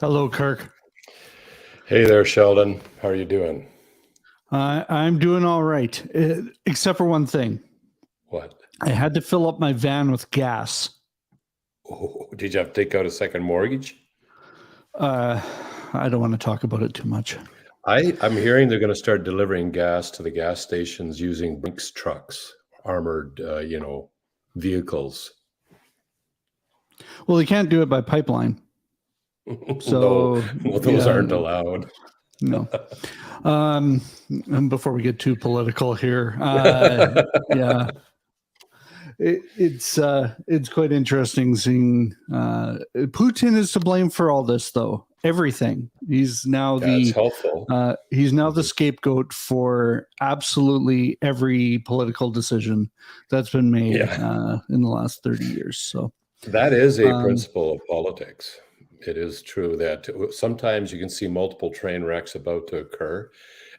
Hello, Kirk. Hey there, Sheldon. How are you doing? I'm doing all right, except for one thing. What? I had to fill up my van with gas. Oh, did you have to take out a second mortgage? I don't want to talk about it too much. I'm hearing they're going to start delivering gas to the gas stations using Brinks trucks, armored, vehicles. Well, they can't do it by pipeline. So, no, those aren't allowed. No. And before we get too political here, yeah, it's quite interesting seeing Putin is to blame for all this, though. Everything. He's now That's helpful. He's now the scapegoat for absolutely every political decision that's been made in the last 30 years. So that is a principle of politics. It is true that sometimes you can see multiple train wrecks about to occur,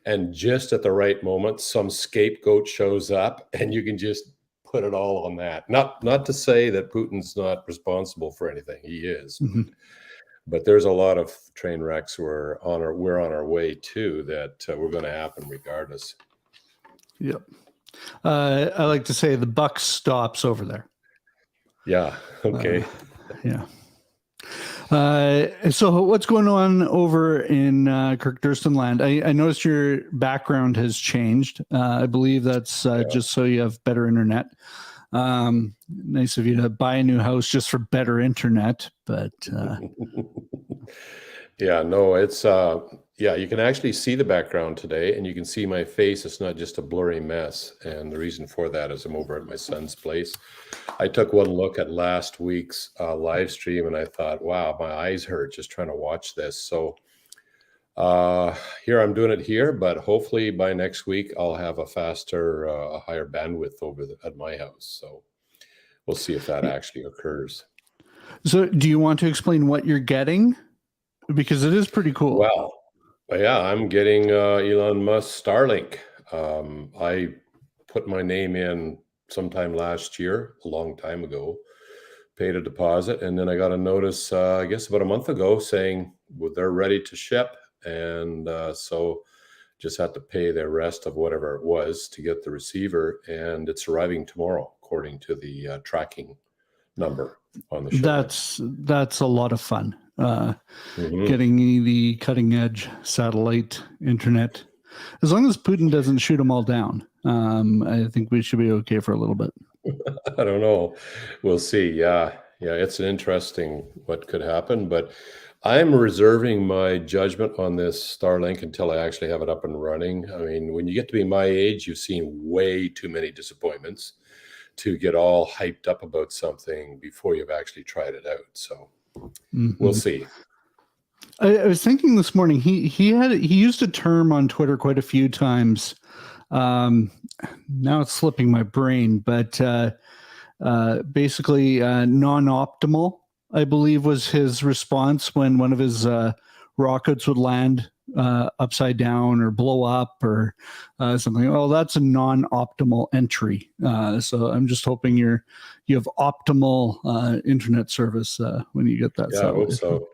and just at the right moment, some scapegoat shows up, and you can just put it all on that. Not to say that Putin's not responsible for anything; he is. Mm-hmm. But there's a lot of train wrecks we're on our way to that we're going to happen regardless. Yep. I like to say the buck stops over there. Yeah. Okay. Yeah. So what's going on over in Kirk Durston land? I noticed your background has changed. I believe that's just so you have better internet. Nice of you to buy a new house just for better internet, but it's you can actually see the background today, and you can see my face. It's not just a blurry mess, and the reason for that is I'm over at my son's place. I took one look at last week's live stream, and I thought, wow, my eyes hurt just trying to watch this. So here I'm doing it here, but hopefully by next week I'll have a faster, higher bandwidth at my house. So we'll see if that actually occurs. So do you want to explain what you're getting? Because it is pretty cool. Well, yeah, I'm getting Elon Musk Starlink. I put my name in sometime last year, a long time ago, paid a deposit, and then I got a notice, I guess about a month ago, saying they're ready to ship. And so just had to pay the rest of whatever it was to get the receiver, and it's arriving tomorrow, according to the tracking number on the show. That's a lot of fun. Getting the cutting edge satellite internet. As long as Putin doesn't shoot them all down, I think we should be okay for a little bit. I don't know. We'll see. Yeah, it's an interesting what could happen, but I'm reserving my judgment on this Starlink until I actually have it up and running. I mean, when you get to be my age, you've seen way too many disappointments to get all hyped up about something before you've actually tried it out. So we'll see. I was thinking this morning, he used a term on Twitter quite a few times. Now it's slipping my brain, but basically non-optimal, I believe, was his response when one of his rockets would land upside down or blow up or something. Oh, that's a non-optimal entry. So I'm just hoping you have optimal internet service when you get that. Yeah, I hope so.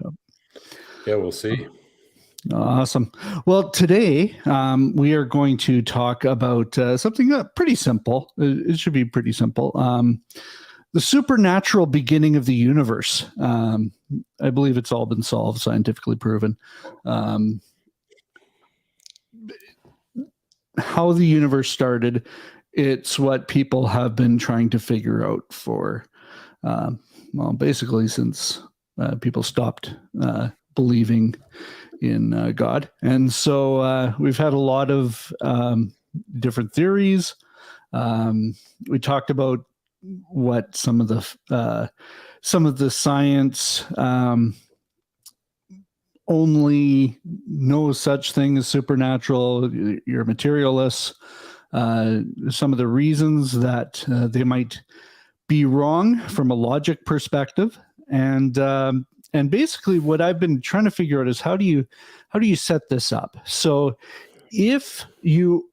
Yeah, we'll see. Awesome. Well, today we are going to talk about something pretty simple. It should be pretty simple. The supernatural beginning of the universe. I believe it's all been solved, scientifically proven. How the universe started, it's what people have been trying to figure out for, basically since people stopped believing in God. And so we've had a lot of different theories. We talked about what some of the science only no such thing as supernatural. You're materialists. Some of the reasons that they might be wrong from a logic perspective, and basically what I've been trying to figure out is how do you set this up? So if you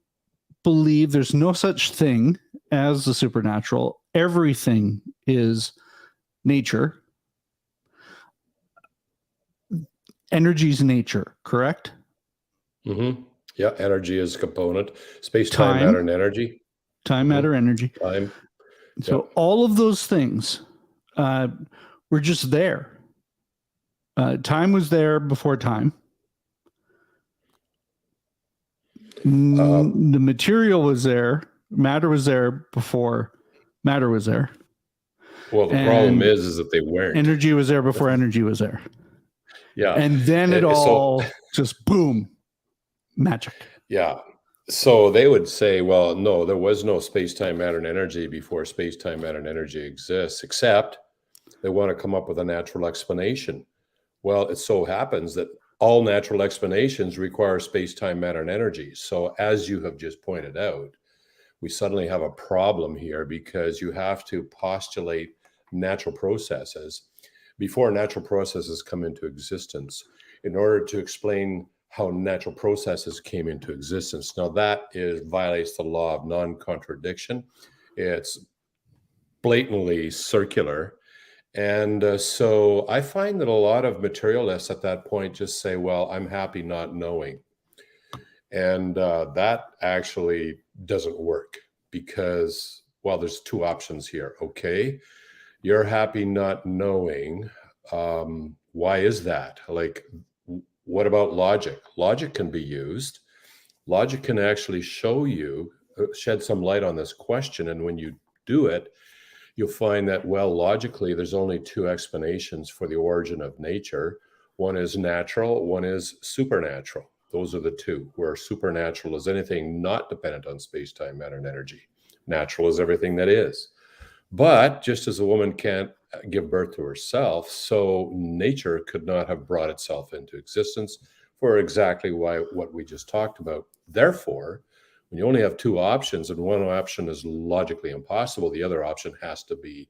believe there's no such thing as the supernatural, everything is nature, energy's nature, correct? Mm-hmm. Yeah, energy is a component. Space, time, Time, matter, and energy. time, Mhm. matter, energy. Time. So Yep. all of those things were just there. Time was there before time. The material was there. Matter was there before matter was there. Well, the problem And is that they weren't. energy was there before energy was there. Yeah. And then it all just boom, magic. Yeah. So they would say, well, no, there was no space, time, matter, and energy before space, time, matter, and energy exists, except they want to come up with a natural explanation. Well, it so happens that all natural explanations require space, time, matter, and energy. So as you have just pointed out, we suddenly have a problem here because you have to postulate natural processes before natural processes come into existence in order to explain how natural processes came into existence. Now that violates the law of non-contradiction. It's blatantly circular. And so I find that a lot of materialists at that point just say, well, I'm happy not knowing. And that actually doesn't work because, well, there's two options here. Okay, you're happy not knowing. Why is that? Like, what about logic? Logic can be used. Logic can actually show you, shed some light on this question. And when you do it, you'll find that, well, logically, there's only two explanations for the origin of nature. One is natural, one is supernatural. Those are the two, where supernatural is anything not dependent on space, time, matter, and energy. Natural is everything that is. But just as a woman can't give birth to herself, so nature could not have brought itself into existence for exactly what we just talked about. Therefore, when you only have two options and one option is logically impossible, the other option has to be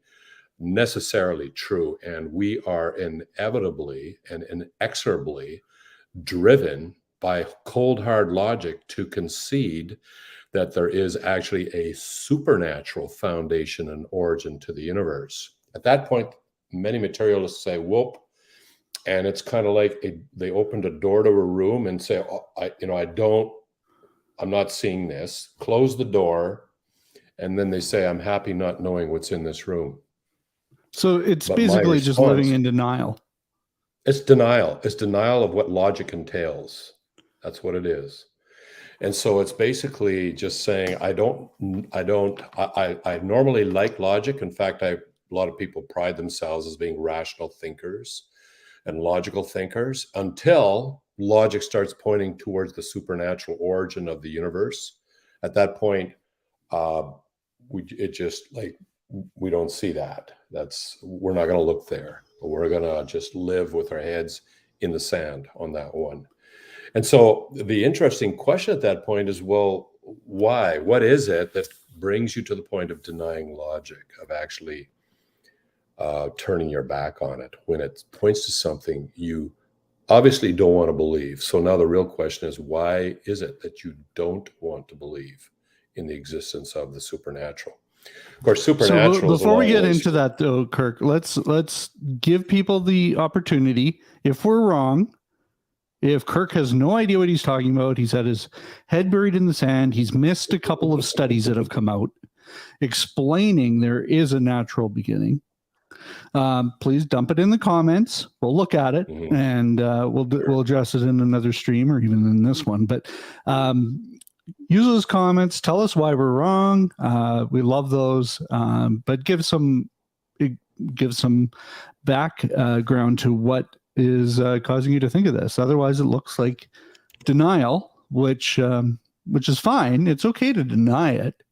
necessarily true. And we are inevitably and inexorably driven by cold, hard logic to concede that there is actually a supernatural foundation and origin to the universe. At that point, many materialists say, whoop. And it's kind of like they opened a door to a room and say, oh, I'm not seeing this. Close the door. And then they say, I'm happy not knowing what's in this room. So it's basically just living in denial. It's denial. It's denial of what logic entails. That's what it is. And so it's basically just saying, I normally like logic. In fact, a lot of people pride themselves as being rational thinkers and logical thinkers until logic starts pointing towards the supernatural origin of the universe. At that point, we don't see that. We're not going to look there. We're going to just live with our heads in the sand on that one. And so the interesting question at that point is, well, why? What is it that brings you to the point of denying logic, of actually turning your back on it when it points to something you obviously don't want to believe? So now the real question is, why is it that you don't want to believe in the existence of the supernatural? Of course, supernatural. So before we get into that, though, Kirk, let's give people the opportunity. If we're wrong, if Kirk has no idea what he's talking about, he's had his head buried in the sand, he's missed a couple of studies that have come out explaining there is a natural beginning, please dump it in the comments. We'll look at it, and we'll address it in another stream or even in this one. But use those comments. Tell us why we're wrong. We love those, but give some background to what is causing you to think of this. Otherwise, it looks like denial, which is fine. It's okay to deny it,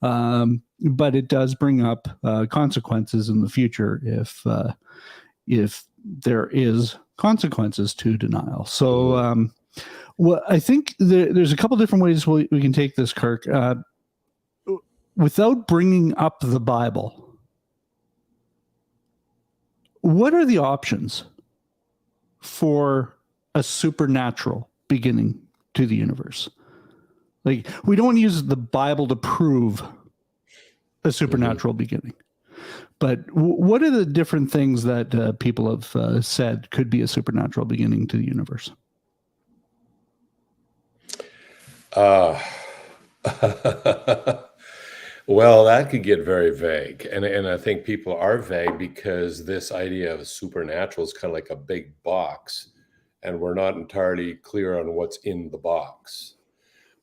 but it does bring up consequences in the future if there is consequences to denial. So, well, I think there's a couple different ways we can take this, Kirk, without bringing up the Bible. What are the options for a supernatural beginning to the universe? Like, we don't want to use the Bible to prove a supernatural beginning, But what are the different things that people have said could be a supernatural beginning to the universe? Well, that could get very vague. And I think people are vague because this idea of supernatural is kind of like a big box, and we're not entirely clear on what's in the box.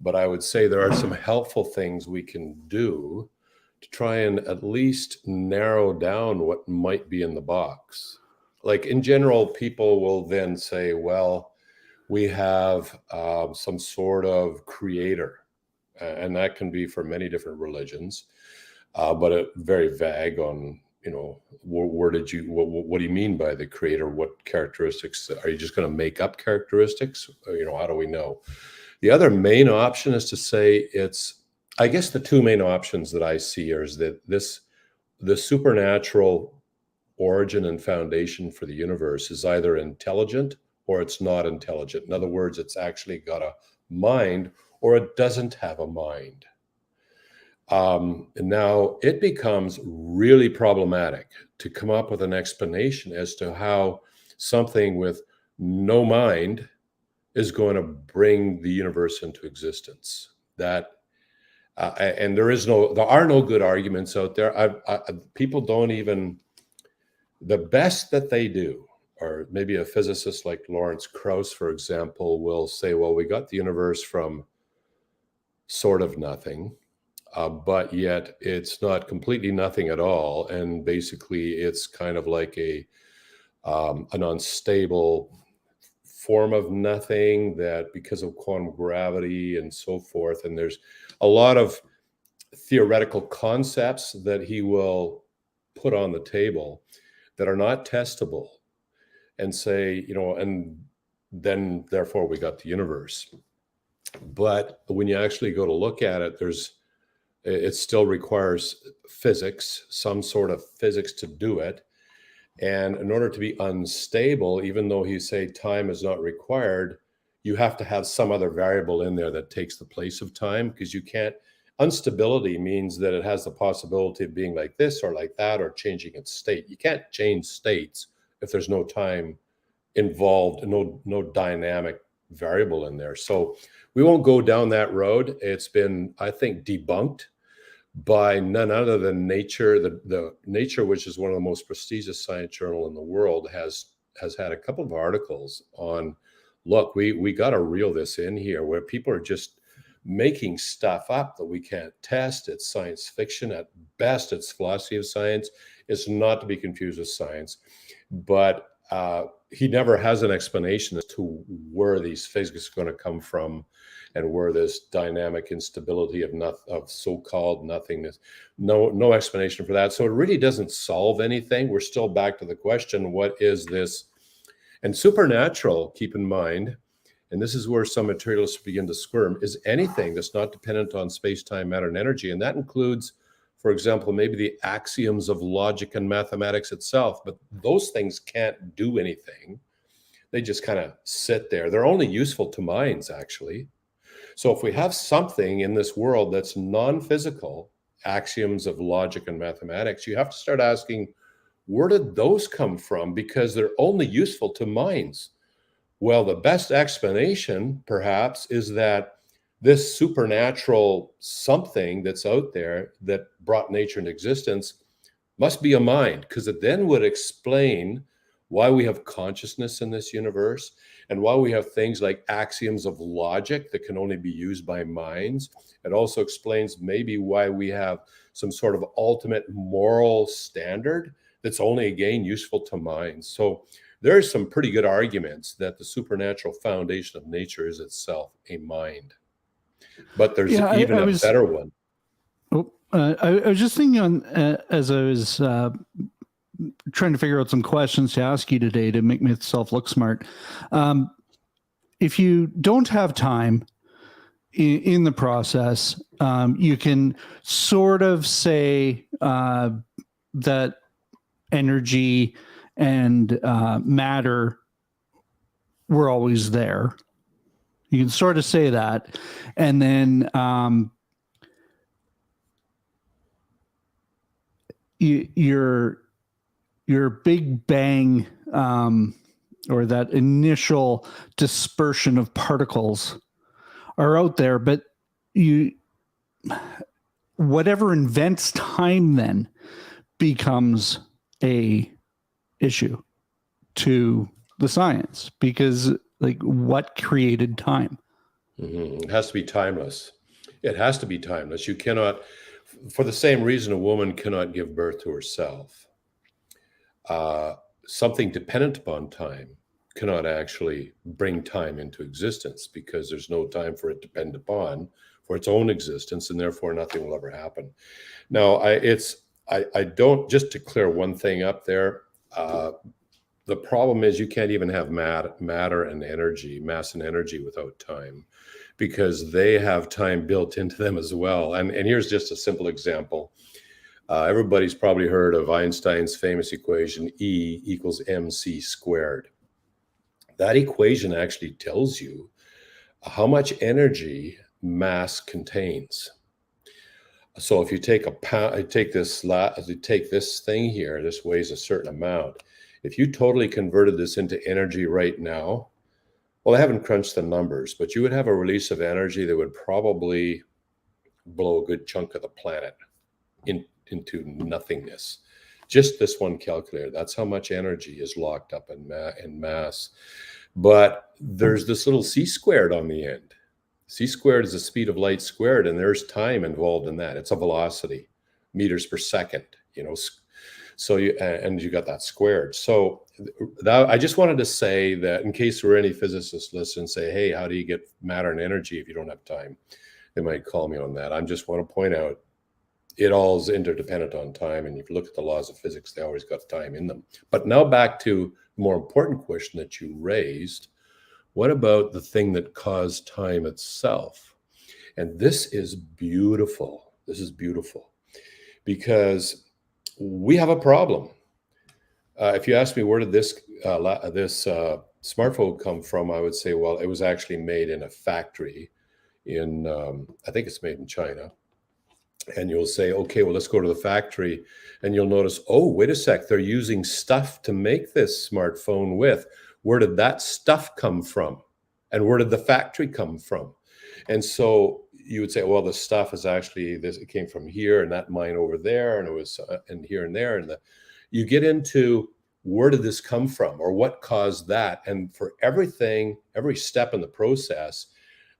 But I would say there are some helpful things we can do to try and at least narrow down what might be in the box. Like in general, people will then say, well, we have some sort of creator. And that can be for many different religions, but very vague on, where did you, what do you mean by the creator? What characteristics? Are you just going to make up characteristics? How do we know? The other main option is to say I guess the two main options that I see is that the supernatural origin and foundation for the universe is either intelligent or it's not intelligent. In other words, it's actually got a mind or it doesn't have a mind. And now it becomes really problematic to come up with an explanation as to how something with no mind is going to bring the universe into existence. And there are no good arguments out there. People don't even, the best that they do, or maybe a physicist like Lawrence Krauss, for example, will say, well, we got the universe from sort of nothing, but yet it's not completely nothing at all. And basically it's kind of like an unstable form of nothing that because of quantum gravity and so forth. And there's a lot of theoretical concepts that he will put on the table that are not testable and say, and then therefore we got the universe. But when you actually go to look at it, it still requires physics, some sort of physics to do it. And in order to be unstable, even though you say time is not required, you have to have some other variable in there that takes the place of time, because instability means that it has the possibility of being like this or like that or changing its state. You can't change states if there's no time involved, no dynamic variable in there. So we won't go down that road. It's been, I think, debunked by none other than Nature. The Nature, which is one of the most prestigious science journal in the world, has had a couple of articles on, look, we got to reel this in here, where people are just making stuff up that we can't test. It's science fiction at best. It's philosophy of science. It's not to be confused with science. But he never has an explanation as to where these physics are going to come from and where this dynamic instability of so-called nothingness, no explanation for that. So it really doesn't solve anything. We're still back to the question, what is this? And supernatural, keep in mind, and this is where some materialists begin to squirm, is anything that's not dependent on space, time, matter, and energy. And that includes, for example, maybe the axioms of logic and mathematics itself, but those things can't do anything. They just kind of sit there. They're only useful to minds, actually. So if we have something in this world that's non-physical, axioms of logic and mathematics, you have to start asking, where did those come from? Because they're only useful to minds. Well, the best explanation, perhaps, is that this supernatural something that's out there that brought nature into existence must be a mind, because it then would explain why we have consciousness in this universe and why we have things like axioms of logic that can only be used by minds. It also explains maybe why we have some sort of ultimate moral standard that's only, again, useful to minds. So there's some pretty good arguments that the supernatural foundation of nature is itself a mind. But there's even a better one. I was just thinking on as I was trying to figure out some questions to ask you today to make myself look smart. If you don't have time in the process, you can sort of say that energy and matter were always there. You can sort of say that. And then your Big Bang, or that initial dispersion of particles are out there, but whatever invents time then becomes a issue to the science, because like, what created time? It has to be timeless. It has to be timeless. You cannot, for the same reason a woman cannot give birth to herself. Something dependent upon time cannot actually bring time into existence, because there's no time for it to depend upon for its own existence, and therefore nothing will ever happen. Now, I don't, just to clear one thing up there, the problem is you can't even have matter and energy, mass and energy, without time, because they have time built into them as well. And here's just a simple example. Everybody's probably heard of Einstein's famous equation, E equals mc squared. That equation actually tells you how much energy mass contains. So if you take a pound, take this thing here, this weighs a certain amount. If you totally converted this into energy right now, well, I haven't crunched the numbers, but you would have a release of energy that would probably blow a good chunk of the planet into nothingness. Just this one calculator, that's how much energy is locked up in mass. But there's this little c squared on the end. C squared is the speed of light squared, and there's time involved in that. It's a velocity, meters per second, so you got that squared. So I just wanted to say that, in case there were any physicists listening and say, hey, how do you get matter and energy if you don't have time? They might call me on that. I just want to point out it all is interdependent on time. And if you look at the laws of physics, they always got time in them. But now back to the more important question that you raised. What about the thing that caused time itself? And this is beautiful. This is beautiful, because we have a problem. If you ask me, where did this smartphone come from, I would say, well, it was actually made in a factory in, I think it's made in China. And you'll say, okay, well, let's go to the factory. And you'll notice, oh, wait a sec, they're using stuff to make this smartphone with. Where did that stuff come from? And where did the factory come from? And so you would say, well, the stuff is actually this, it came from here and that mine over there, and it was and here and there. And you get into, where did this come from, or what caused that? And for everything, every step in the process,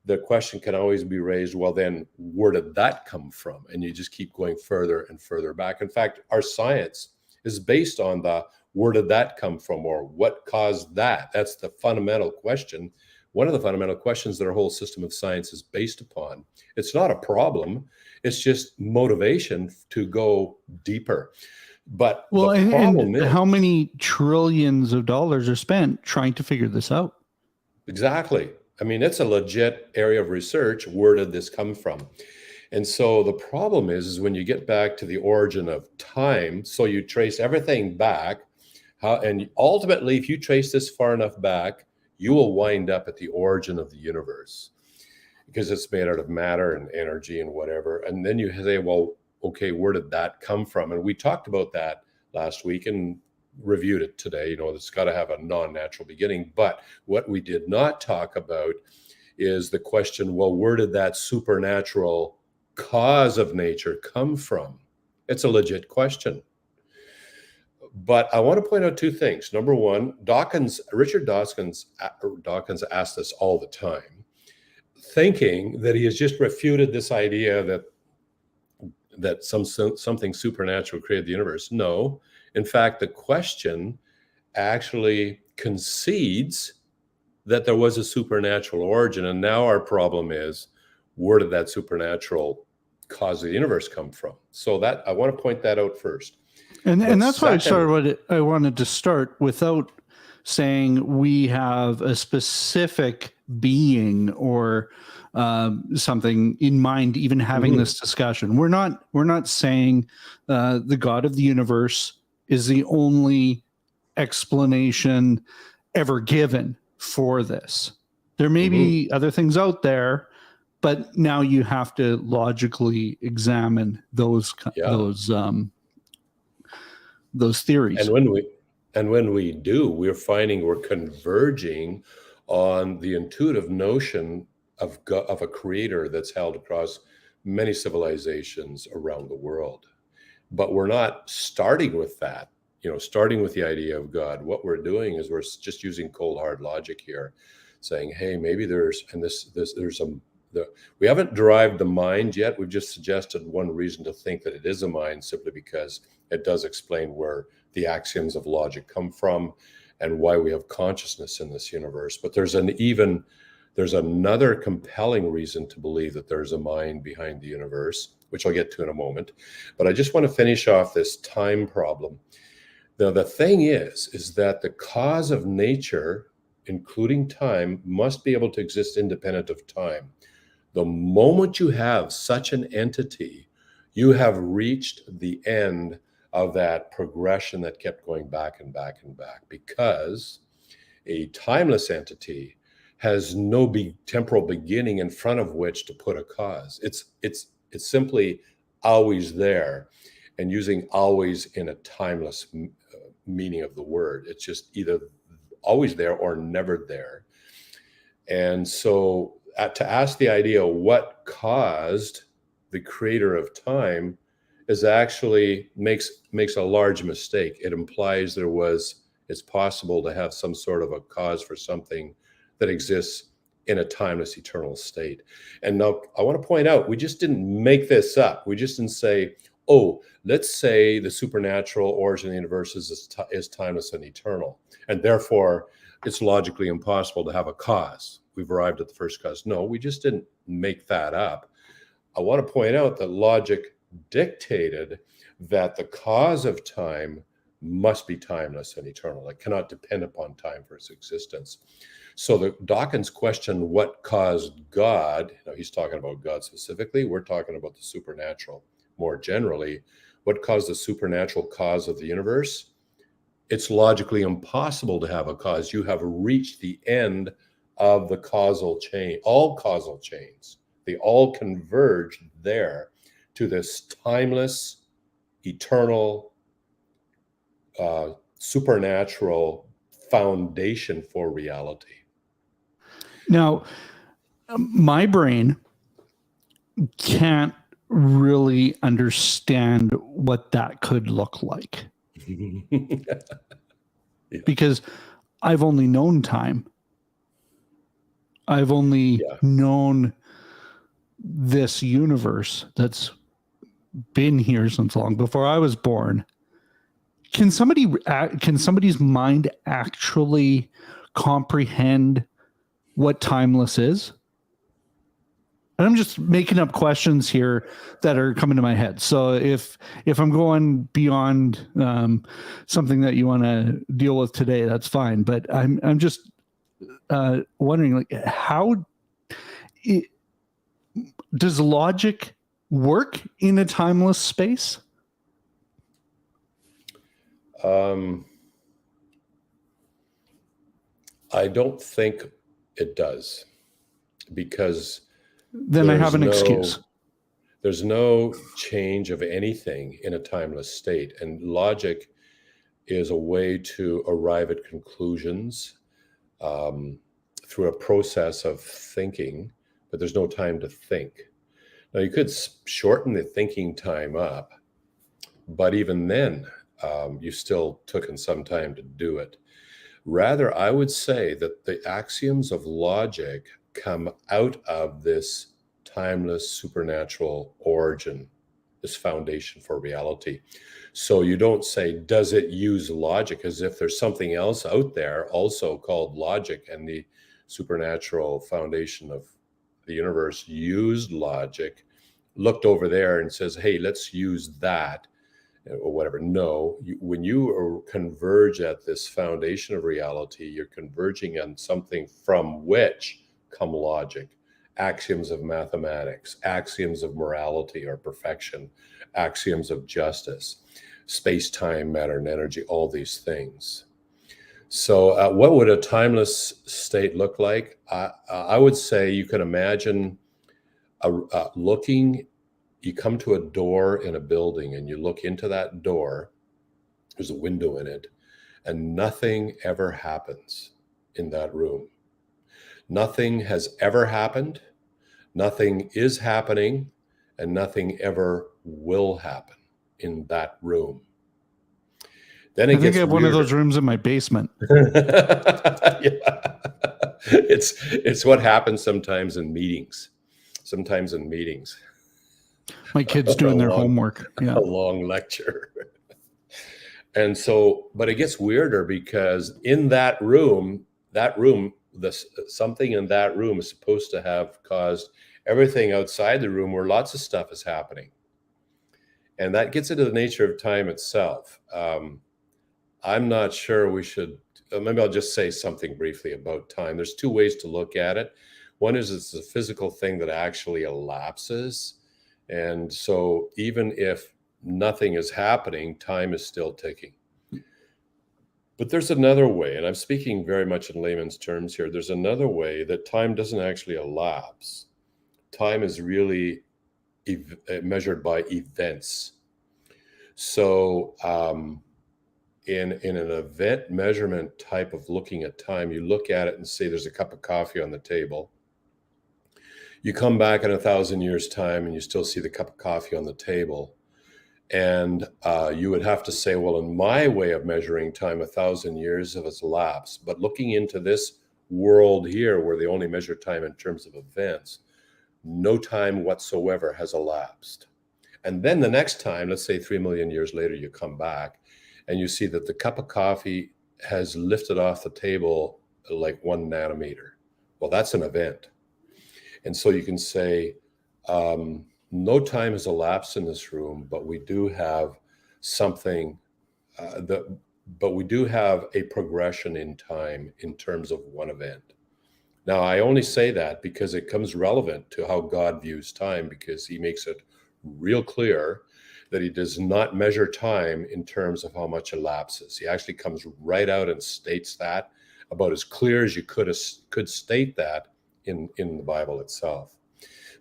the question can always be raised, well, then where did that come from? And you just keep going further and further back. In fact, our science is based on the where did that come from, or what caused that? That's the fundamental question. One of the fundamental questions that our whole system of science is based upon. It's not a problem. It's just motivation to go deeper. But well, the problem and is, how many trillions of dollars are spent trying to figure this out? Exactly. I mean, it's a legit area of research. Where did this come from? And so the problem is when you get back to the origin of time, so you trace everything back, and ultimately, if you trace this far enough back, you will wind up at the origin of the universe, because it's made out of matter and energy and whatever. And then you say, well, okay, where did that come from? And we talked about that last week and reviewed it today. It's got to have a non-natural beginning. But what we did not talk about is the question, well, where did that supernatural cause of nature come from? It's a legit question. But I want to point out two things. Number one, Richard Dawkins asked this all the time, thinking that he has just refuted this idea that something supernatural created the universe. No. In fact, the question actually concedes that there was a supernatural origin. And now our problem is, where did that supernatural cause of the universe come from? So that I want to point that out first. And that's why I wanted to start without saying we have a specific being or something in mind, even having this discussion. We're not saying the God of the universe is the only explanation ever given for this. There may be other things out there, but now you have to logically examine those those theories. And when we do, we're finding we're converging on the intuitive notion of a creator that's held across many civilizations around the world. But we're not starting with that, starting with the idea of God. What we're doing is we're just using cold hard logic here, saying, hey, maybe we haven't derived the mind yet. We've just suggested one reason to think that it is a mind, simply because it does explain where the axioms of logic come from and why we have consciousness in this universe. But there's another compelling reason to believe that there's a mind behind the universe, which I'll get to in a moment. But I just want to finish off this time problem. Now, the thing is that the cause of nature, including time, must be able to exist independent of time. The moment you have such an entity, you have reached the end of that progression that kept going back and back and back, because a timeless entity has no temporal beginning in front of which to put a cause. It's simply always there, and using always in a timeless meaning of the word. It's just either always there or never there. And so to ask the idea what caused the creator of time is actually makes a large mistake. It implies it's possible to have some sort of a cause for something that exists in a timeless, eternal state. And now I want to point out, we just didn't make this up. We just didn't say, oh, let's say the supernatural origin of the universe is timeless and eternal, and therefore it's logically impossible to have a cause. We've arrived at the first cause. No, we just didn't make that up. I want to point out that logic dictated that the cause of time must be timeless and eternal. It cannot depend upon time for its existence. So Dawkins' question, what caused God? He's talking about God specifically. We're talking about the supernatural more generally. What caused the supernatural cause of the universe? It's logically impossible to have a cause. You have reached the end of the causal chain. All causal chains, they all converge there to this timeless, eternal, supernatural foundation for reality. Now, my brain can't really understand what that could look like. Yeah. Because I've only known time. I've only known this universe that's been here since long before I was born. Can somebody's mind actually comprehend what timeless is? And I'm just making up questions here that are coming to my head. So if I'm going beyond something that you want to deal with today, that's fine. But I'm just wondering, like, how does logic work in a timeless space? I don't think it does, because then I have an excuse. There's no change of anything in a timeless state. And logic is a way to arrive at conclusions through a process of thinking, but there's no time to think. Now, you could shorten the thinking time up, but even then, you still took in some time to do it. Rather, I would say that the axioms of logic come out of this timeless supernatural origin, this foundation for reality. So you don't say, does it use logic, as if there's something else out there also called logic, and the supernatural foundation of the universe used logic, looked over there and says, hey, let's use that, or whatever. No, when you converge at this foundation of reality, you're converging on something from which come logic, axioms of mathematics, axioms of morality or perfection, axioms of justice, space, time, matter, and energy, all these things. So what would a timeless state look like? I would say you can imagine you come to a door in a building and you look into that door, There's a window in it, and nothing ever happens in that room. Nothing has ever happened, nothing is happening, and nothing ever will happen in that room. Then it I think gets I have one of weirder. those rooms in my basement. Yeah. It's what happens sometimes in meetings. My kids doing their homework. Yeah. A long lecture. And so, but it gets weirder because in that room, something in that room is supposed to have caused everything outside the room where lots of stuff is happening. And that gets into the nature of time itself. I'm not sure we should, maybe I'll just say something briefly about time. There's two ways to look at it. One is it's a physical thing that actually elapses. And so even if nothing is happening, time is still ticking. But there's another way, and I'm speaking very much in layman's terms here. There's another way that time doesn't actually elapse. Time is really measured by events. So in an event measurement type of looking at time, you look at it and say there's a cup of coffee on the table. You come back in 1,000 years' time and you still see the cup of coffee on the table. And you would have to say, well, in my way of measuring time, 1,000 years has elapsed. But looking into this world here, where they only measure time in terms of events, no time whatsoever has elapsed. And then the next time, let's say 3 million years later, you come back and you see that the cup of coffee has lifted off the table like 1 nanometer. Well, that's an event. And so you can say, no time has elapsed in this room, but we do have something but we do have a progression in time in terms of one event. Now, I only say that because it comes relevant to how God views time, because he makes it real clear that he does not measure time in terms of how much elapses. He actually comes right out and states that about as clear as you could state that in the Bible itself.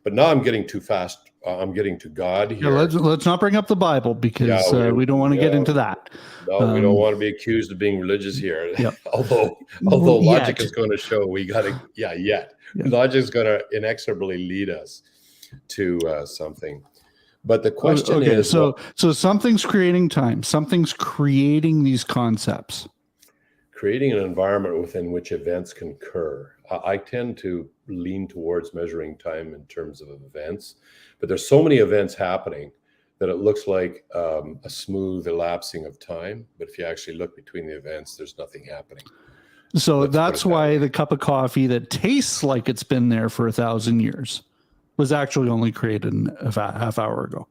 But now I'm getting too fast. I'm getting to God here. Yeah, let's not bring up the Bible because we don't want to get into that. No, we don't want to be accused of being religious here. Yep. although logic is going to show we got to, logic is going to inexorably lead us to something. But the question is, so something's creating time. Something's creating these concepts. Creating an environment within which events can occur. I tend to lean towards measuring time in terms of events, but there's so many events happening that it looks like a smooth elapsing of time. But if you actually look between the events, there's nothing happening. So that's why the cup of coffee that tastes like it's been there for 1,000 years was actually only created a half hour ago.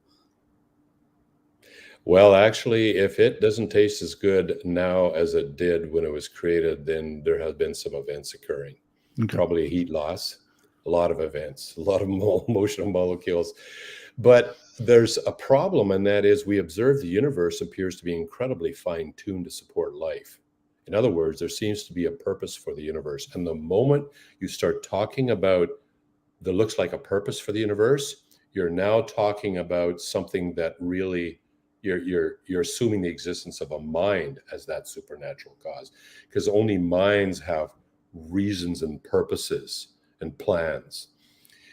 Well, actually, if it doesn't taste as good now as it did when it was created, then there have been some events occurring. Okay. Probably heat loss, a lot of events, a lot of emotional molecules. But there's a problem, and that is we observe the universe appears to be incredibly fine-tuned to support life. In other words, there seems to be a purpose for the universe. And the moment you start talking about that looks like a purpose for the universe, you're now talking about something that really you're assuming the existence of a mind as that supernatural cause, because only minds have reasons and purposes and plans.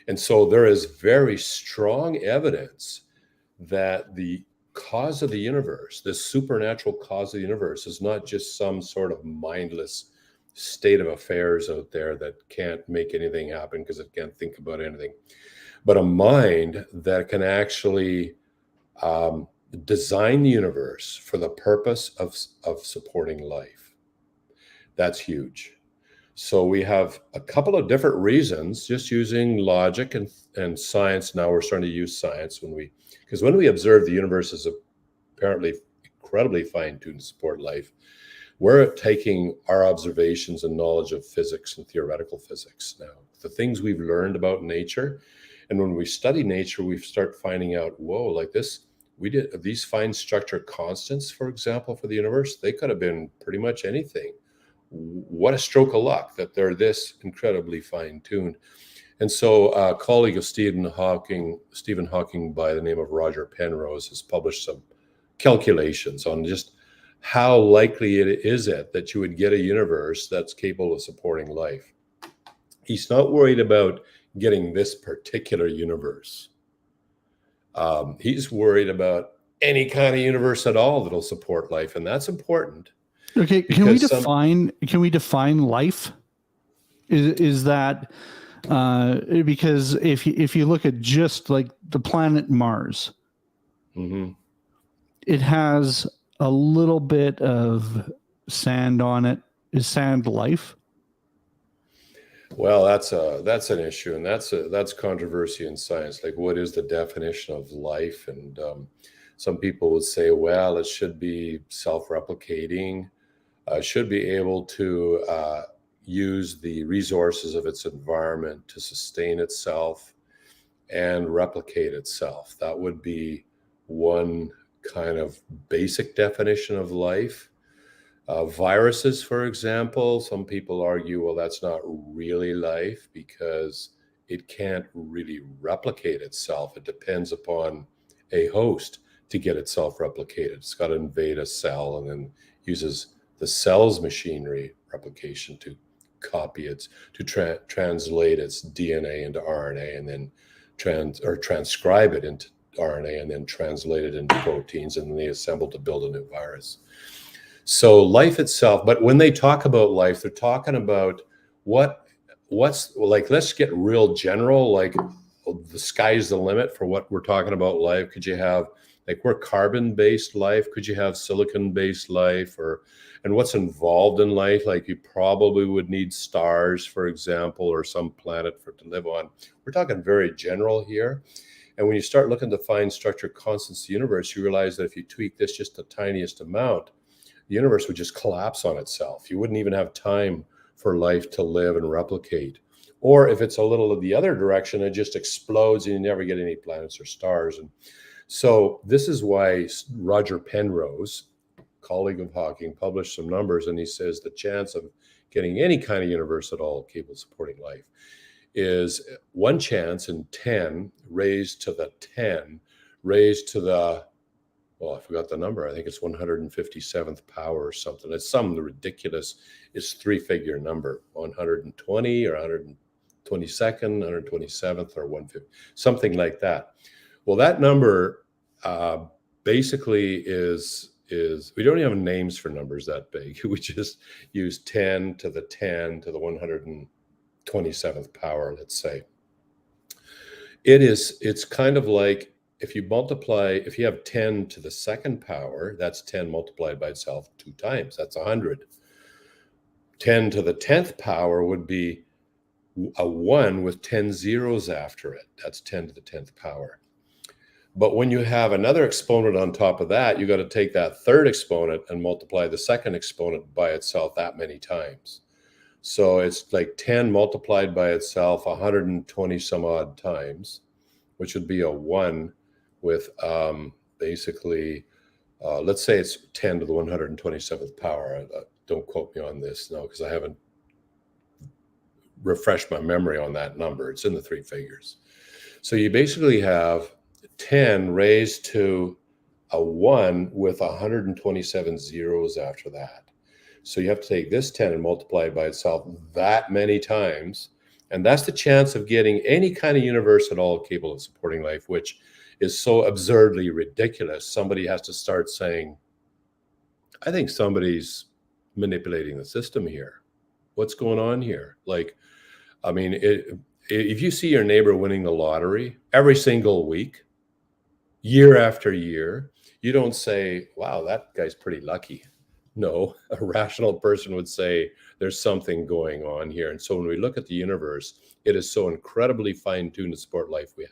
And so there is very strong evidence that the cause of the universe, this supernatural cause of the universe, is not just some sort of mindless state of affairs out there that can't make anything happen because it can't think about anything, but a mind that can actually design the universe for the purpose of supporting life. That's huge. So we have a couple of different reasons, just using logic and science. Now we're starting to use science because when we observe the universe is apparently incredibly fine-tuned to support life, we're taking our observations and knowledge of physics and theoretical physics now, the things we've learned about nature. And when we study nature, we start finding out, whoa, like this, we did these fine structure constants, for example, for the universe, they could have been pretty much anything. What a stroke of luck that they're this incredibly fine-tuned. And so a colleague of Stephen Hawking by the name of Roger Penrose has published some calculations on just how likely is it that you would get a universe that's capable of supporting life? He's not worried about getting this particular universe. He's worried about any kind of universe at all that'll support life, and that's important. Okay, can we define life? Is that because if you look at just like the planet Mars, it has a little bit of sand on it. Is sand life? Well, that's an issue, and that's controversy in science. Like, what is the definition of life? And some people would say, well, it should be self-replicating, should be able to use the resources of its environment to sustain itself and replicate itself. That would be one kind of basic definition of life. Viruses, for example, some people argue, well, that's not really life because it can't really replicate itself. It depends upon a host to get itself replicated. It's got to invade a cell and then uses the cell's machinery replication to copy it, to translate its DNA into RNA and then transcribe it into RNA and then translate it into proteins, and then they assemble to build a new virus. So life itself, but when they talk about life, they're talking about what's like, let's get real general, like the sky's the limit for what we're talking about life. Could you have, like, we're carbon-based life? Could you have silicon-based life? And what's involved in life? Like, you probably would need stars, for example, or some planet to live on. We're talking very general here. And when you start looking to find structure constants in the universe, you realize that if you tweak this just the tiniest amount, the universe would just collapse on itself. You wouldn't even have time for life to live and replicate. Or if it's a little of the other direction, it just explodes and you never get any planets or stars. And so this is why Roger Penrose, colleague of Hawking, published some numbers, and he says the chance of getting any kind of universe at all capable of supporting life is 1 chance in 10 raised to the 10 raised to the, well, I forgot the number. I think it's 157th power or something. It's some ridiculous, it's 3-figure number, 120 or 122nd, 127th or 150, something like that. Well, that number basically is we don't even have names for numbers that big. We just use 10 to the 10 to the 127th power, let's say. It's kind of like, if you have 10 to the second power, that's 10 multiplied by itself 2 times. That's 100. 10 to the 10th power would be a 1 with 10 zeros after it. That's 10 to the 10th power. But when you have another exponent on top of that, you got to take that third exponent and multiply the second exponent by itself that many times. So it's like 10 multiplied by itself 120 some odd times, which would be a 1 with basically, let's say it's 10 to the 127th power. Don't quote me on this, no, because I haven't refreshed my memory on that number. It's in the 3 figures. So you basically have 10 raised to a 1 with 127 zeros after that. So you have to take this 10 and multiply it by itself that many times. And that's the chance of getting any kind of universe at all capable of supporting life, which is so absurdly ridiculous. Somebody has to start saying, I think somebody's manipulating the system here. What's going on here? Like, I mean, if you see your neighbor winning the lottery every single week, year after year, you don't say, wow, that guy's pretty lucky. No, a rational person would say there's something going on here. And so when we look at the universe, it is so incredibly fine-tuned to support life. We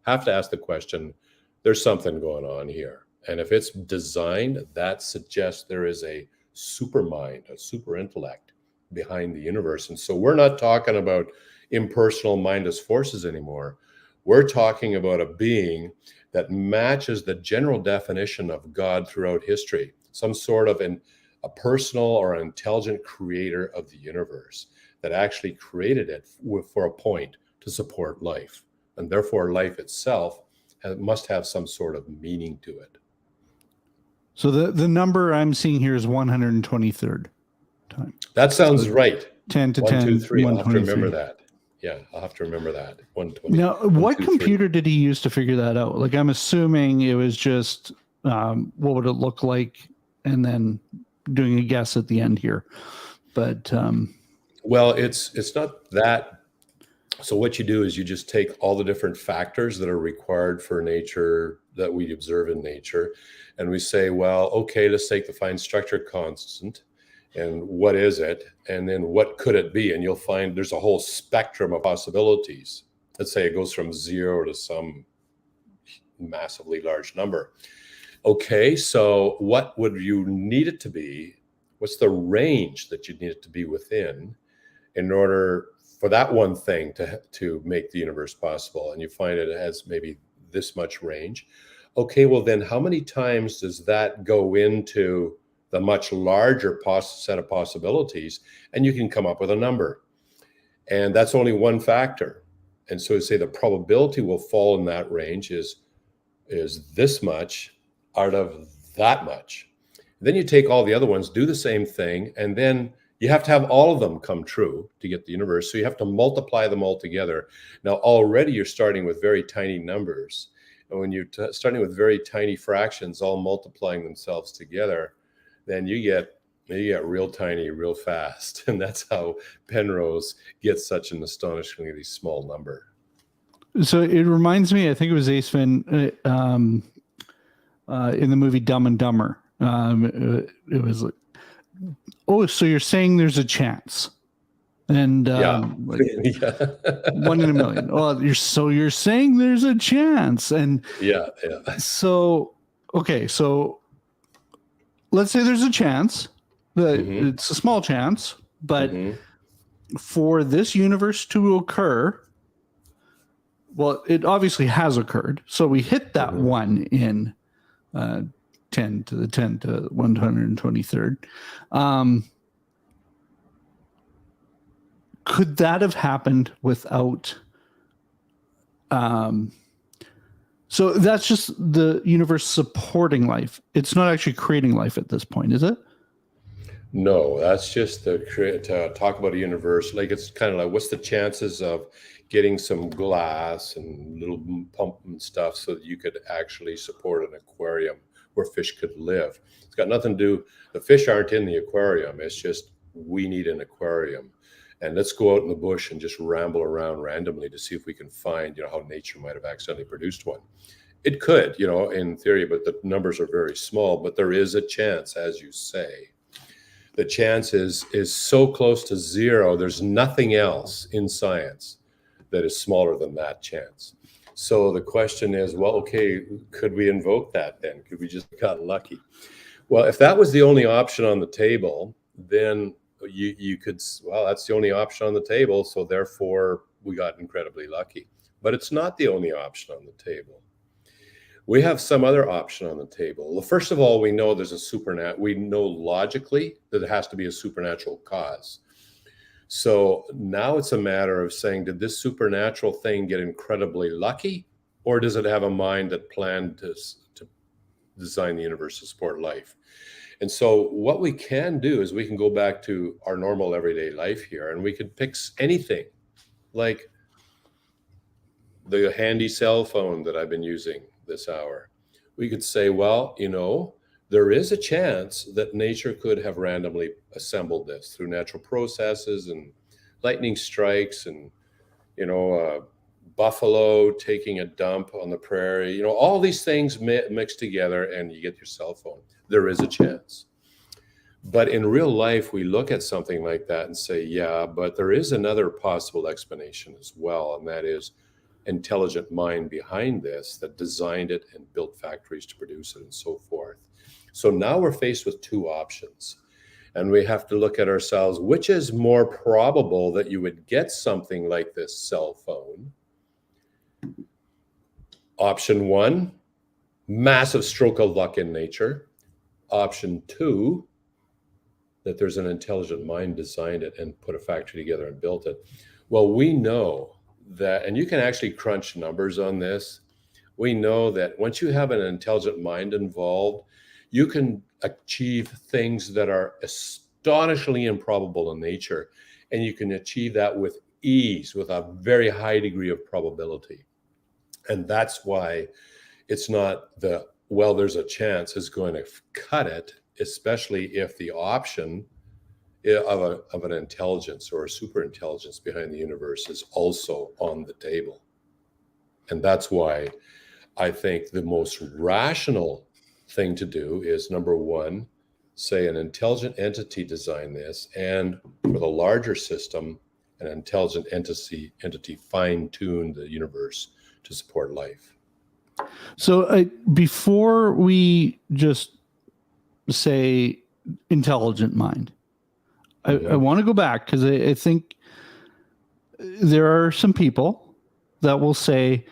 have to ask the question, there's something going on here. And if it's designed, that suggests there is a super mind, a super intellect behind the universe. And so we're not talking about impersonal mindless forces anymore. We're talking about a being that matches the general definition of God throughout history, some sort of a personal or an intelligent creator of the universe that actually created it for a point to support life. And therefore, life itself must have some sort of meaning to it. So the number I'm seeing here is 123rd time. That sounds right. 10 to 1, 2, 10, 3. I'll have to remember 123. that. Yeah, I'll have to remember that. 120. Now, 1, what 2, 3. computer did he use to figure that out? Like, I'm assuming it was just what would it look like, and then doing a guess at the end here. But well, it's not that. So what you do is you just take all the different factors that are required for nature that we observe in nature, and we say, well, okay, let's take the fine structure constant, and what is it, and then what could it be? And you'll find there's a whole spectrum of possibilities. Let's say it goes from 0 to some massively large number. Okay, so what would you need it to be? What's the range that you need it to be within in order for that one thing to make the universe possible? And you find it has maybe this much range. Okay, well then how many times does that go into the much larger set of possibilities? And you can come up with a number. And that's only one factor. And so to say the probability will fall in that range is this much out of that much. Then you take all the other ones, do the same thing, and then you have to have all of them come true to get the universe. So you have to multiply them all together. Now, already you're starting with very tiny numbers. And when you're starting with very tiny fractions, all multiplying themselves together, then you get real tiny, real fast. And that's how Penrose gets such an astonishingly small number. So it reminds me, I think it was Ace Vin in the movie Dumb and Dumber. It was like, oh, so you're saying there's a chance, and like, yeah. 1 in a million. Oh, you're saying there's a chance, and yeah. So okay, so let's say there's a chance that it's a small chance, but for this universe to occur, well, it obviously has occurred. So we hit that 1 in 10 to the 10 to 123rd. Could that have happened without? So that's just the universe supporting life. It's not actually creating life at this point, is it? No, that's just to talk about a universe. Like, it's kind of like, what's the chances of getting some glass and little pump and stuff so that you could actually support an aquarium where fish could live? It's got nothing to do, the fish aren't in the aquarium. It's just, we need an aquarium. And let's go out in the bush and just ramble around randomly to see if we can find, how nature might have accidentally produced one. It could, in theory, but the numbers are very small. But there is a chance, as you say. The chance is so close to 0. There's nothing else in science that is smaller than that chance. So the question is, well, okay, could we invoke that then? Could we just got lucky? Well, if that was the only option on the table, then you could, well, that's the only option on the table, so therefore we got incredibly lucky. But it's not the only option on the table. We have some other option on the table. Well, first of all, we know there's we know logically that it has to be a supernatural cause. So now it's a matter of saying, did this supernatural thing get incredibly lucky, or does it have a mind that planned to design the universe to support life? And so what we can do is we can go back to our normal everyday life here, and we could pick anything, like the handy cell phone that I've been using this hour. We could say, well, there is a chance that nature could have randomly assembled this through natural processes and lightning strikes and, buffalo taking a dump on the prairie, all these things mixed together, and you get your cell phone. There is a chance. But in real life, we look at something like that and say, yeah, but there is another possible explanation as well. And that is intelligent mind behind this that designed it and built factories to produce it and so forth. So now we're faced with two options, and we have to look at ourselves, which is more probable that you would get something like this cell phone? Option 1, massive stroke of luck in nature. Option 2, that there's an intelligent mind designed it and put a factory together and built it. Well, we know that, and you can actually crunch numbers on this. We know that once you have an intelligent mind involved, You can achieve things that are astonishingly improbable in nature, and you can achieve that with ease, with a very high degree of probability. And that's why it's not the, well, there's a chance is going to cut it, especially if the option of an intelligence or a super intelligence behind the universe is also on the table. And that's why I think the most rational thing to do is, number one, say an intelligent entity designed this, and for the larger system, an intelligent entity fine-tuned the universe to support life. So before we just say intelligent mind, I want to go back, because I think there are some people that will say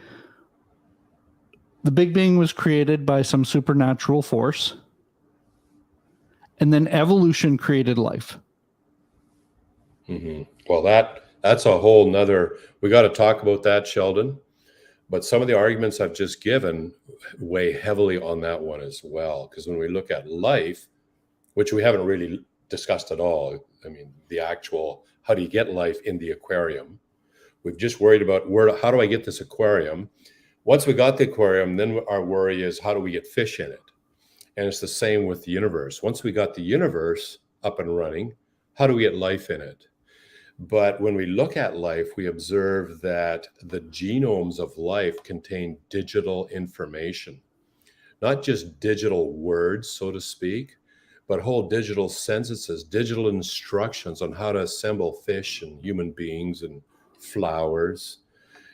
the Big Bang was created by some supernatural force, and then evolution created life. Well, that's a whole nother, we got to talk about that, Sheldon. But some of the arguments I've just given weigh heavily on that one as well. Because when we look at life, which we haven't really discussed at all, I mean, the actual, how do you get life in the aquarium? We've just worried about how do I get this aquarium? Once we got the aquarium, then our worry is, how do we get fish in it? And it's the same with the universe. Once we got the universe up and running, how do we get life in it? But when we look at life, we observe that the genomes of life contain digital information, not just digital words, so to speak, but whole digital sentences, digital instructions on how to assemble fish and human beings and flowers.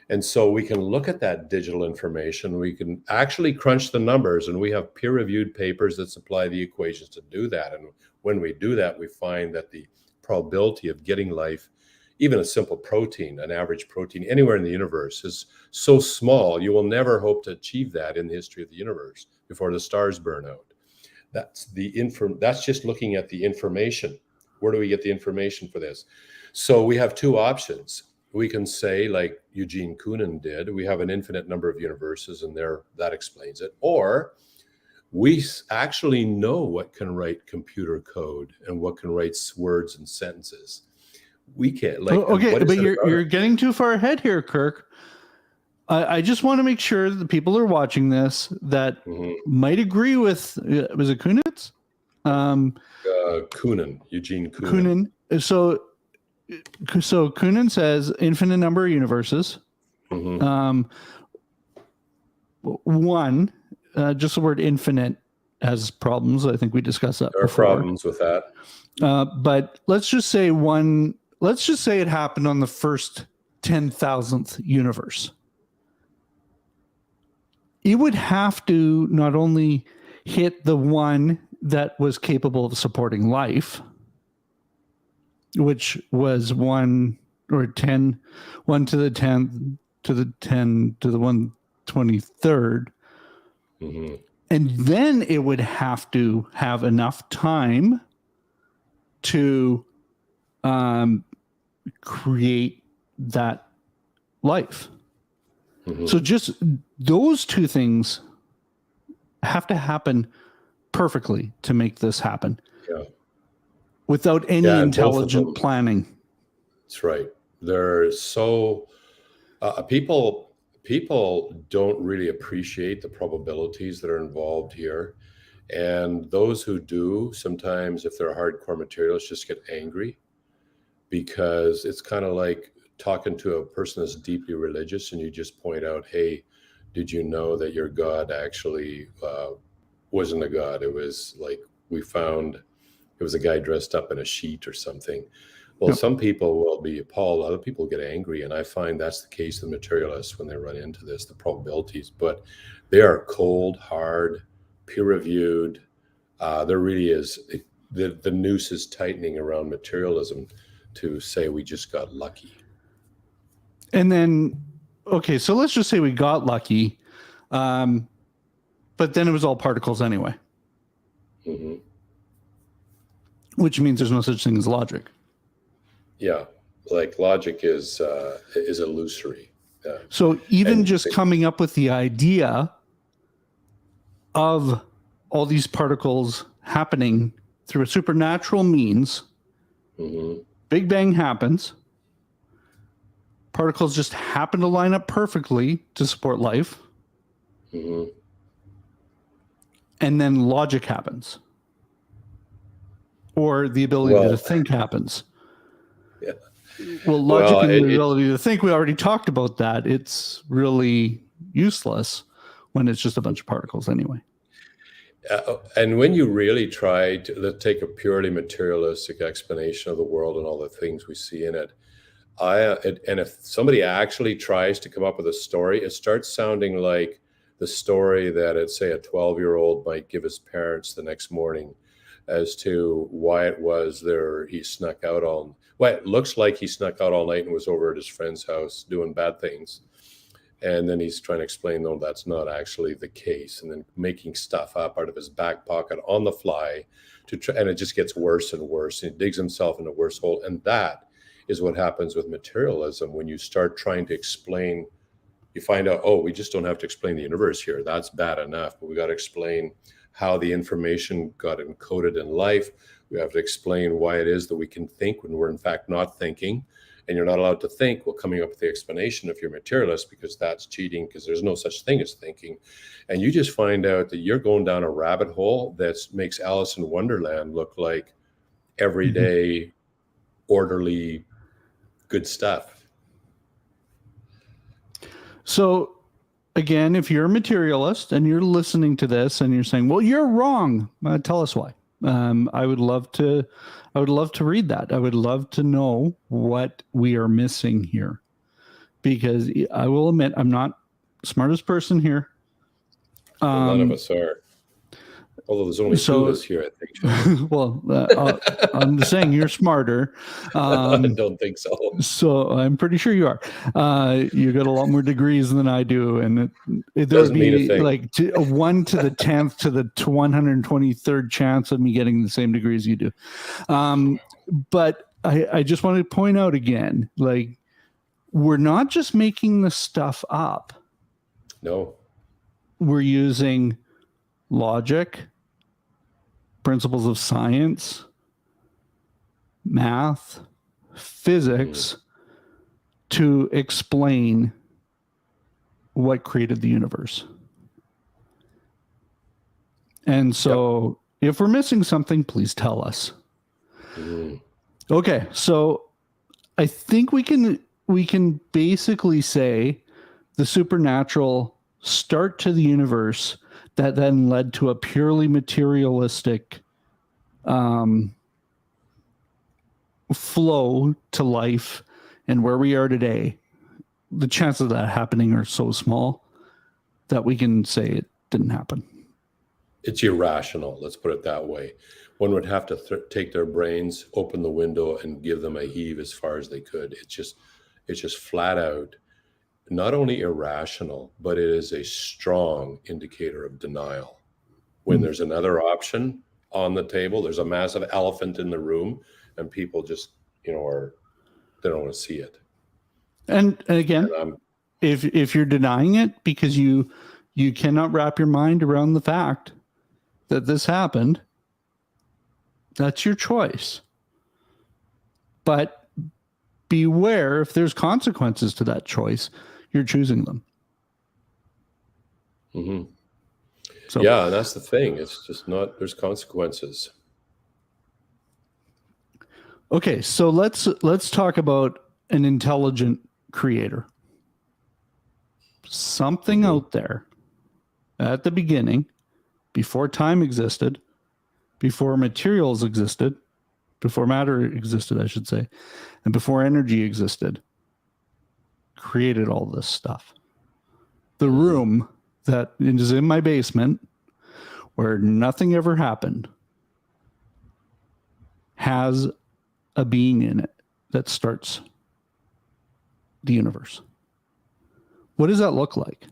And so we can look at that digital information. We can actually crunch the numbers, and we have peer-reviewed papers that supply the equations to do that. And when we do that, we find that the probability of getting life, even a simple protein, an average protein anywhere in the universe, is so small, you will never hope to achieve that in the history of the universe before the stars burn out. That's just looking at the information. Where do we get the information for this? So we have two options. We can say, like Eugene Koonin did, we have an infinite number of universes, and that explains it. Or we actually know what can write computer code and what can write words and sentences. We can't. But you're getting too far ahead here, Kirk. I just want to make sure that the people who are watching this that might agree with, was it Kunitz? Koonin, Eugene Koonin. So Koonin says infinite number of universes. One, just the word infinite has problems. I think we discussed that. There are problems with that. But let's just say it happened on the first 10,000th universe. It would have to not only hit the one that was capable of supporting life, which was 1 or 10, 1 to the 10th to the 10 to the 123rd. And then it would have to have enough time to create that life. So just those two things have to happen perfectly to make this happen. Without any intelligent planning. That's right. There's so people don't really appreciate the probabilities that are involved here. And those who do, sometimes if they're hardcore materialists, just get angry, because it's kind of like talking to a person that's deeply religious, and you just point out, hey, did you know that your God actually wasn't a God? It was like, we found it was a guy dressed up in a sheet or something. Well, some people will be appalled. Other people get angry. And I find that's the case with materialists when they run into this, the probabilities. But they are cold, hard, peer-reviewed. There really is, the noose is tightening around materialism to say we just got lucky. And then, okay, so let's just say we got lucky. But then it was all particles anyway. Which means there's no such thing as logic. Yeah, like logic is illusory. So even just coming up with the idea of all these particles happening through a supernatural means. Big Bang happens. Particles just happen to line up perfectly to support life. And then logic happens. Or the ability to think happens. Yeah. Well, logic and the ability to think, we already talked about that. It's really useless when it's just a bunch of particles anyway. And when you really try to take a purely materialistic explanation of the world and all the things we see in it, and if somebody actually tries to come up with a story, it starts sounding like the story that, say, a 12-year-old might give his parents the next morning as to why it was there he snuck out all. Well, it looks like he snuck out all night and was over at his friend's house doing bad things. And then he's trying to explain, no, that's not actually the case. And then making stuff up out of his back pocket on the fly and it just gets worse and worse. And he digs himself in a worse hole. And that is what happens with materialism. When you start trying to explain, you find out, oh, we just don't have to explain the universe here. That's bad enough. But we got to explain how the information got encoded in life. We have to explain why it is that we can think when we're in fact not thinking. And you're not allowed to think. Well, coming up with the explanation if you're materialist, because that's cheating, because there's no such thing as thinking. And you just find out that you're going down a rabbit hole that makes Alice in Wonderland look like everyday, orderly, good stuff. So again, if you're a materialist and you're listening to this and you're saying, well, you're wrong, tell us why. I would love to read that. I would love to know what we are missing here, because I will admit I'm not the smartest person here. None of us are. Although there's only two of us here, I think. Well, I'm just saying you're smarter. I don't think so. So I'm pretty sure you are. You got a lot more degrees than I do, and it would be like 1 to the 10th to the 123rd chance of me getting the same degrees you do. But I just want to point out again, like, we're not just making this stuff up. No. We're using logic, principles of science, math, physics to explain what created the universe. And so if we're missing something, please tell us. Okay, so I think we can basically say the supernatural start to the universe that then led to a purely materialistic flow to life and where we are today. The chances of that happening are so small that we can say it didn't happen. It's irrational, let's put it that way. One would have to take their brains, open the window, and give them a heave as far as they could. It's just flat out not only irrational, but it is a strong indicator of denial. When there's another option on the table, there's a massive elephant in the room, and people just, they don't want to see it. And again, if you're denying it because you cannot wrap your mind around the fact that this happened, that's your choice. But beware, if there's consequences to that choice, you're choosing them. So, yeah, and that's the thing. It's just not, there's consequences. Okay, so let's talk about an intelligent creator. Something out there at the beginning, before time existed, before materials existed, before matter existed, I should say, and before energy existed, created all this stuff. The room that is in my basement where nothing ever happened has a being in it that starts the universe. What does that look like?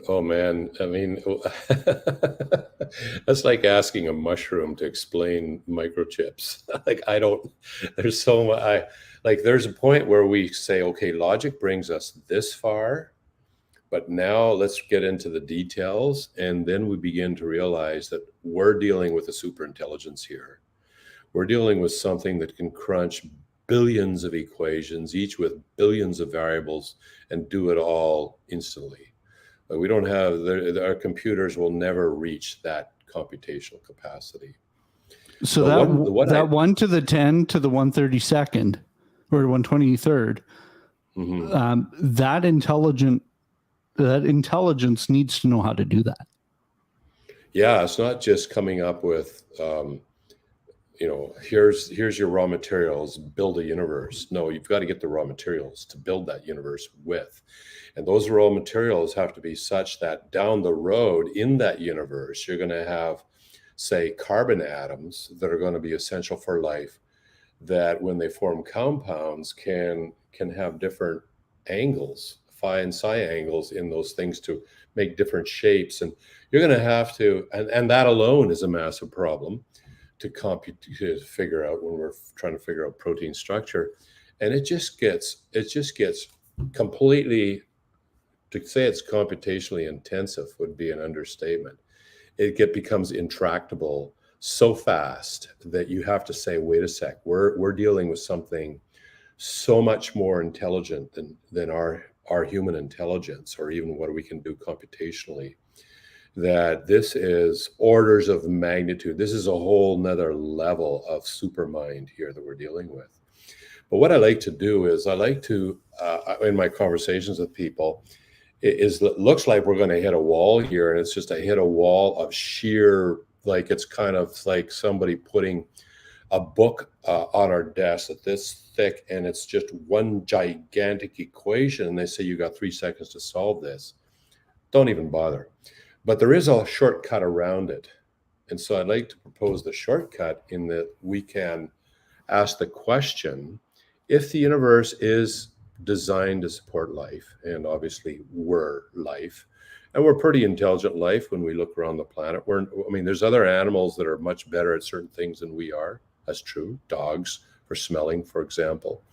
Oh man, I mean, that's like asking a mushroom to explain microchips. There's a point where we say, okay, logic brings us this far, But now let's get into the details, and then we begin to realize that we're dealing with a super intelligence here. We're dealing with something that can crunch billions of equations, each with billions of variables, and do it all instantly. But we don't have, our computers will never reach that computational capacity. So that 1 to the 10 to the 132nd or 123rd, that intelligence needs to know how to do that. Yeah, it's not just coming up with, here's your raw materials, build a universe. No, you've got to get the raw materials to build that universe with. And those raw materials have to be such that down the road in that universe, you're going to have, say, carbon atoms that are going to be essential for life, that when they form compounds can have different angles, phi and psi angles in those things to make different shapes. And you're going to have to, and that alone is a massive problem to figure out when we're trying to figure out protein structure. And it just gets completely, to say it's computationally intensive would be an understatement. It becomes intractable so fast that you have to say, wait a sec, we're dealing with something so much more intelligent than our human intelligence, or even what we can do computationally, that this is orders of magnitude. This is a whole nother level of supermind here that we're dealing with. But what I like to do is I like to, in my conversations with people, it looks like we're going to hit a wall here, and it's just hit a wall of sheer, like it's kind of like somebody putting a book on our desk that's this thick, and it's just one gigantic equation, and they say you got 3 seconds to solve this. Don't even bother. But there is a shortcut around it. And so I'd like to propose the shortcut in that we can ask the question, if the universe is designed to support life, and obviously we're life, and we're pretty intelligent life when we look around the planet. There's other animals that are much better at certain things than we are. That's true. Dogs for smelling, for example.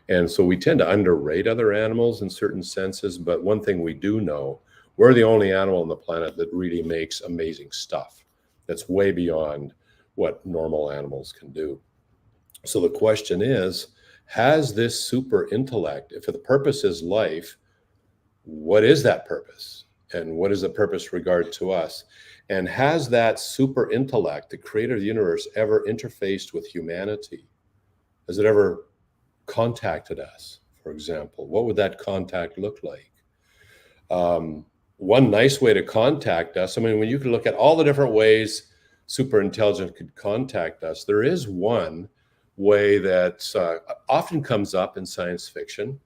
And so we tend to underrate other animals in certain senses. But one thing we do know, we're the only animal on the planet that really makes amazing stuff that's way beyond what normal animals can do. So the question is, has this super intellect, if the purpose is life, what is that purpose? And what is the purpose regard to us? And has that super intellect, the creator of the universe, ever interfaced with humanity? Has it ever contacted us, for example? What would that contact look like? One nice way to contact us, when you can look at all the different ways super intelligence could contact us, there is one way that often comes up in science fiction.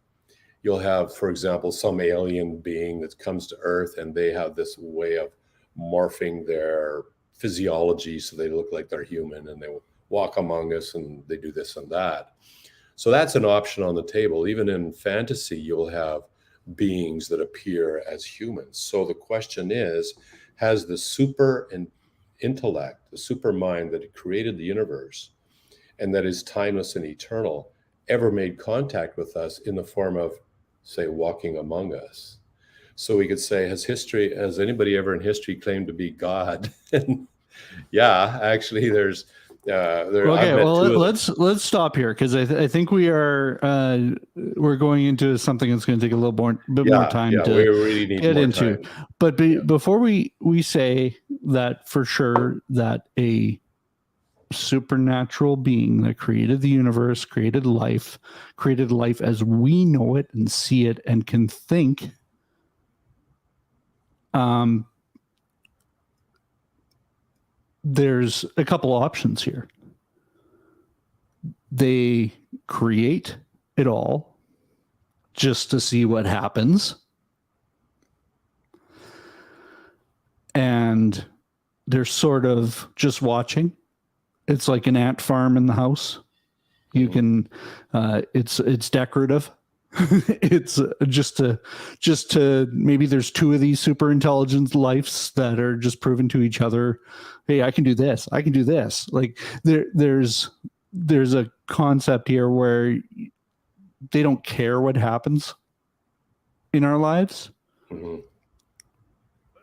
You'll have, for example, some alien being that comes to Earth, and they have this way of morphing their physiology so they look like they're human, and they walk among us and they do this and that. So that's an option on the table. Even in fantasy, you'll have beings that appear as humans. So the question is, has the super intellect, the super mind that created the universe and that is timeless and eternal, ever made contact with us in the form of, say, walking among us? So we could say, has anybody ever in history claimed to be God? And yeah, actually, there's okay. Well, let's stop here, because I think we're going into something that's going to take a little bit more time to we really need get more into. time. But before we say that for sure, that a supernatural being that created the universe, created life as we know it and see it and can think, there's a couple options here. They create it all just to see what happens, and they're sort of just watching. It's like an ant farm in the house. You can, it's decorative. It's just to maybe there's two of these super intelligent lives that are just proven to each other, hey, I can do this. I can do this. Like there's a concept here where they don't care what happens in our lives. Mhm.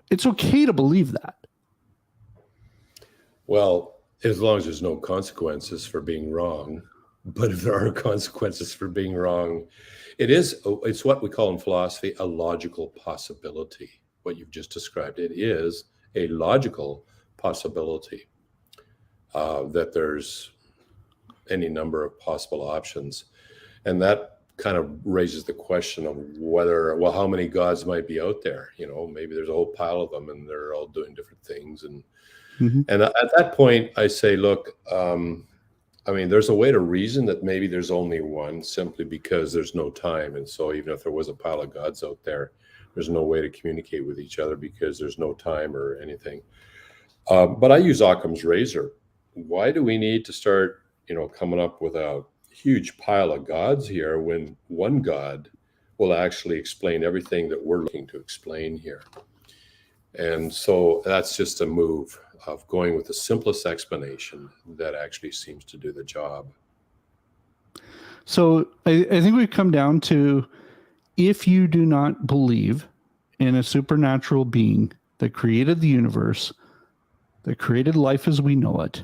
It's okay to believe that. Well, as long as there's no consequences for being wrong. But if there are consequences for being wrong, it's what we call in philosophy a logical possibility. What you've just described, it is a logical possibility that there's any number of possible options. And that kind of raises the question of whether, well, how many gods might be out there? Maybe there's a whole pile of them and they're all doing different things. And at that point, I say, look, there's a way to reason that maybe there's only one simply because there's no time. And so even if there was a pile of gods out there, there's no way to communicate with each other because there's no time or anything. But I use Occam's razor. Why do we need to start, coming up with a huge pile of gods here when one God will actually explain everything that we're looking to explain here? And so that's just a move of going with the simplest explanation that actually seems to do the job. So I think we've come down to, if you do not believe in a supernatural being that created the universe, that created life as we know it,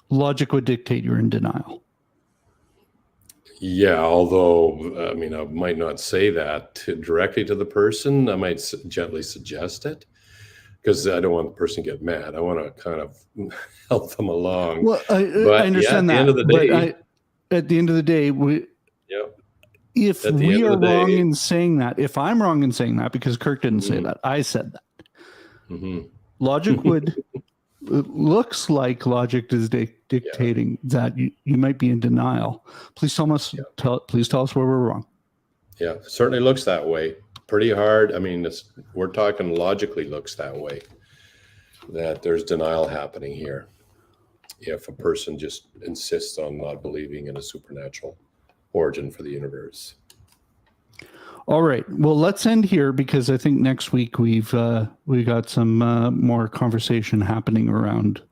logic would dictate you're in denial. Yeah, although, I might not say that directly to the person. I might gently suggest it because I don't want the person to get mad. I want to kind of help them along. Well, I understand that. At the end of the day, at the end of the day, if we are wrong in saying that, if I'm wrong in saying that, because Kirk didn't say that, I said that. Logic would... It looks like logic is dictating that you might be in denial. Please tell us. Please tell us where we're wrong. Yeah, it certainly looks that way. Pretty hard. We're talking logically looks that way. That there's denial happening here. If a person just insists on not believing in a supernatural origin for the universe. All right. Well, let's end here because I think next week we got some more conversation happening around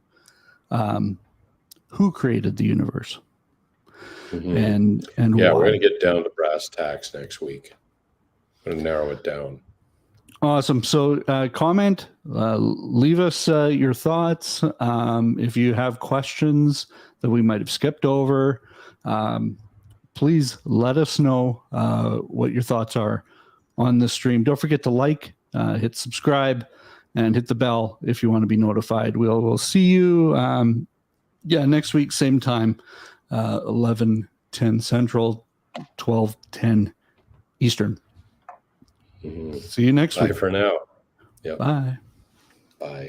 who created the universe. And we're why. going to get down to brass tacks next week. I'm going to narrow it down. Awesome. So comment, leave us your thoughts. If you have questions that we might have skipped over, please let us know what your thoughts are on the stream. Don't forget to like, hit subscribe, and hit the bell if you want to be notified. We'll see you next week, same time, 11:10 Central, 12:10 Eastern. See you next week. Bye for now. Bye. Bye.